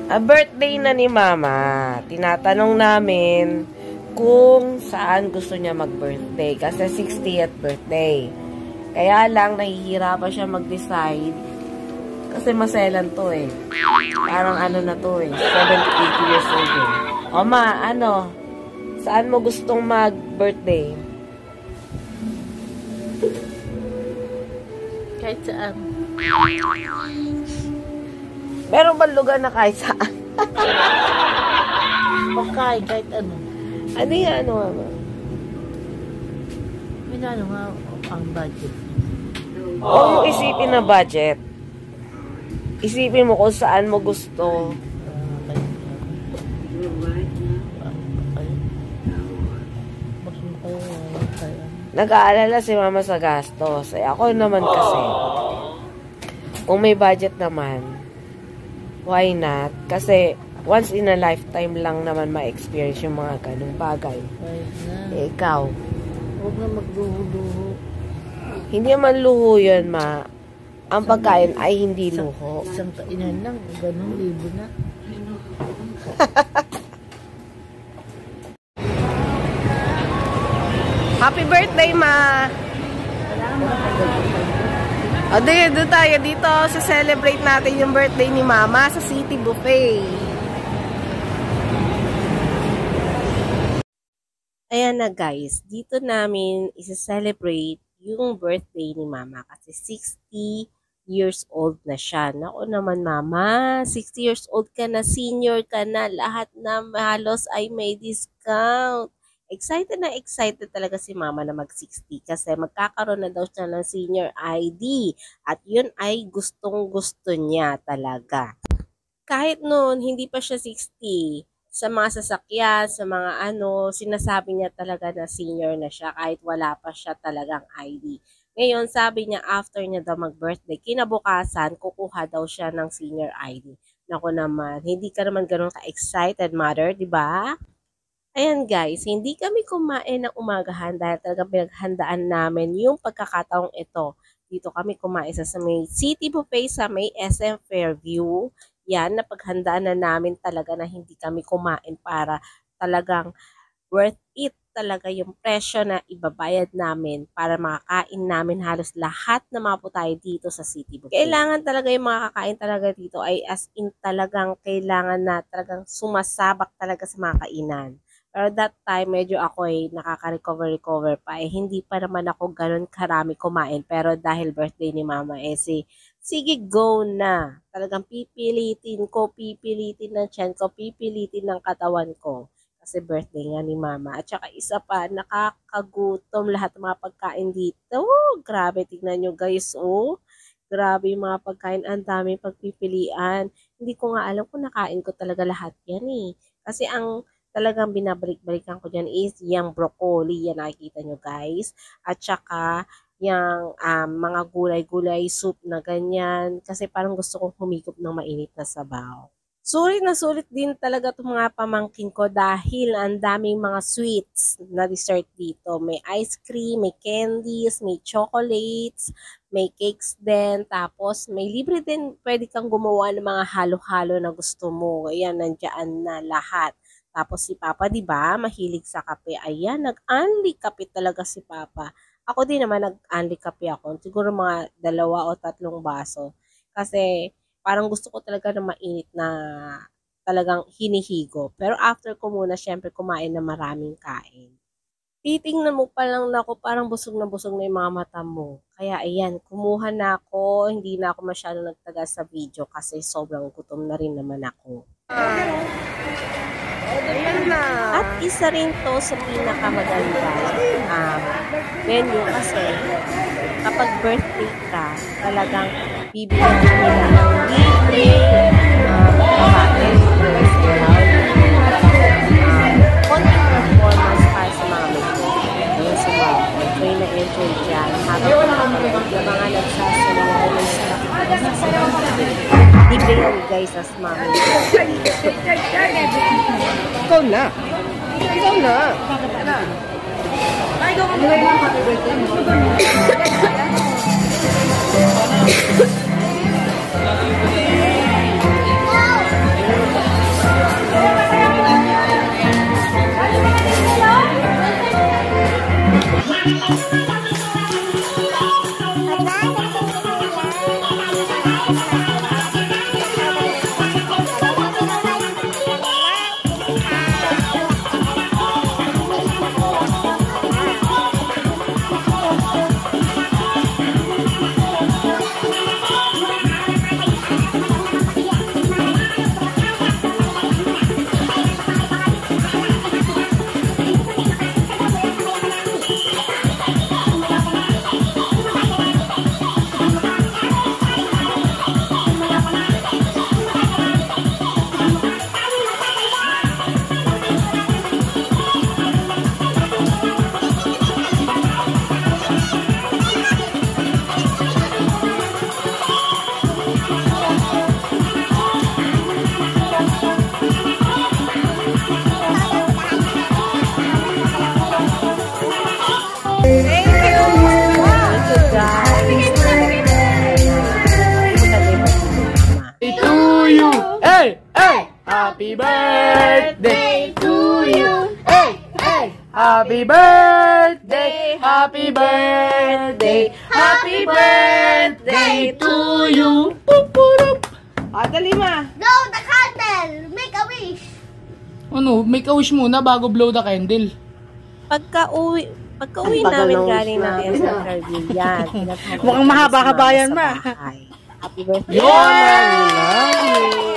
Birthday na ni Mama. Tinatanong namin kung saan gusto niya mag-birthday. Kasi 60th birthday. Kaya lang, nahihirapan siya mag-decide. Kasi maselan to eh. Parang ano na to eh. 78 years old eh. O Ma, ano? Saan mo gustong mag-birthday? Kahit saan. Meron ba lugar na kahit saan? Pagkain, kahit ano. Ano yan, ano, Mama? May ano nga ang budget. Huwag mo isipin na budget. Isipin mo kung saan mo gusto. Nag-aalala si Mama sa gastos. Eh, ako naman kasi, kung may budget naman, why not? Kasi, once in a lifetime lang naman ma-experience yung mga ganung bagay. Eh, ikaw. Huwag na magluho-luho. Hindi naman luho yun, Ma. Ang pagkain ay hindi luho. Isang kainan lang, ganun, libo na. Happy birthday, Ma! O, doon tayo dito. Celebrate natin yung birthday ni Mama sa City Buffet. Ayan na guys, dito namin isa-celebrate yung birthday ni Mama kasi 60 years old na siya. Naku naman Mama, 60 years old ka na, senior ka na, lahat na halos ay may discount. Excited na excited talaga si Mama na mag-60 kasi magkakaroon na daw siya ng senior ID at yun ay gustong-gusto niya talaga. Kahit noon, hindi pa siya 60, sa mga sasakyan, sa mga ano, sinasabi niya talaga na senior na siya kahit wala pa siya talagang ID. Ngayon, sabi niya after niya daw mag-birthday, kinabukasan, kukuha daw siya ng senior ID. Naku naman, hindi ka naman ganun ka-excited, mother, di ba? Ayan guys, hindi kami kumain ng umagahan dahil talagang pinaghandaan namin yung pagkakataong ito. Dito kami kumain sa may City Buffet sa may SM Fairview. Yan, napaghandaan na namin talaga na hindi kami kumain para talagang worth it talaga yung presyo na ibabayad namin para makakain namin halos lahat na maputayo dito sa City Buffet. Kailangan talaga yung mga kakain talaga dito ay as in talagang kailangan na talagang sumasabak talaga sa mga kainan. Pero that time, medyo ako ay nakaka-recover pa. Eh, hindi pa naman ako ganun karami kumain. Pero dahil birthday ni Mama, eh sige, go na. Talagang pipilitin ng tiyan ko, pipilitin ng katawan ko. Kasi birthday nga ni Mama. At saka isa pa, nakakagutom lahat ng mga pagkain dito. Oh, grabe, tignan nyo guys, oh. Grabe yung mga pagkain, ang daming pagpipilian. Hindi ko nga alam kung nakain ko talaga lahat yan eh. Kasi ang talagang binabalik-balikan ko dyan is yung broccoli. Yan nakikita nyo guys. At saka yung mga gulay-gulay soup na ganyan. Kasi parang gusto kong humigop ng mainit na sabaw. Sulit na sulit din talaga itong mga pamangkin ko dahil ang daming mga sweets na dessert dito. May ice cream, may candies, may chocolates, may cakes din. Tapos may libre din, pwede kang gumawa ng mga halo-halo na gusto mo. Ayan, nandiyan na lahat. Tapos si Papa, di ba, mahilig sa kape. Ayan, nag-unli kape talaga si Papa. Ako din naman nag-unli kape ako. Siguro mga 2 o 3 baso. Kasi parang gusto ko talaga na mainit na talagang hinihigo. Pero after ko muna, syempre kumain na maraming kain. Titingnan mo pa lang na ako, parang busog na yung mga mata mo. Kaya ayan, kumuha na ako. Hindi na ako masyado nagtaga sa video kasi sobrang gutom na rin naman ako. At isa rin to sa pinakamagandang menu kasi kapag birthday ka, talagang bibigyan nila ng libre kakain, konting performance para sa mga medyo. Ayun si Mom, enjoy na enjoy dyan. Habang yung mga nagsasayaw ng sarap libre yan guys as Mami. Ikaw na. Ikaw na. Ay, go ka na. Happy birthday. Happy birthday to you. Hey! Hey! Happy birthday! Happy birthday! Happy birthday to you! Pupurup! Dali ma. Blow the candle. Make a wish. Ano, make a wish muna bago blow the candle. Pagka-uwi namin galing ng SM Carville yan. Mukhang mahaba-haba yan, ma. Happy birthday, Mama. We love you.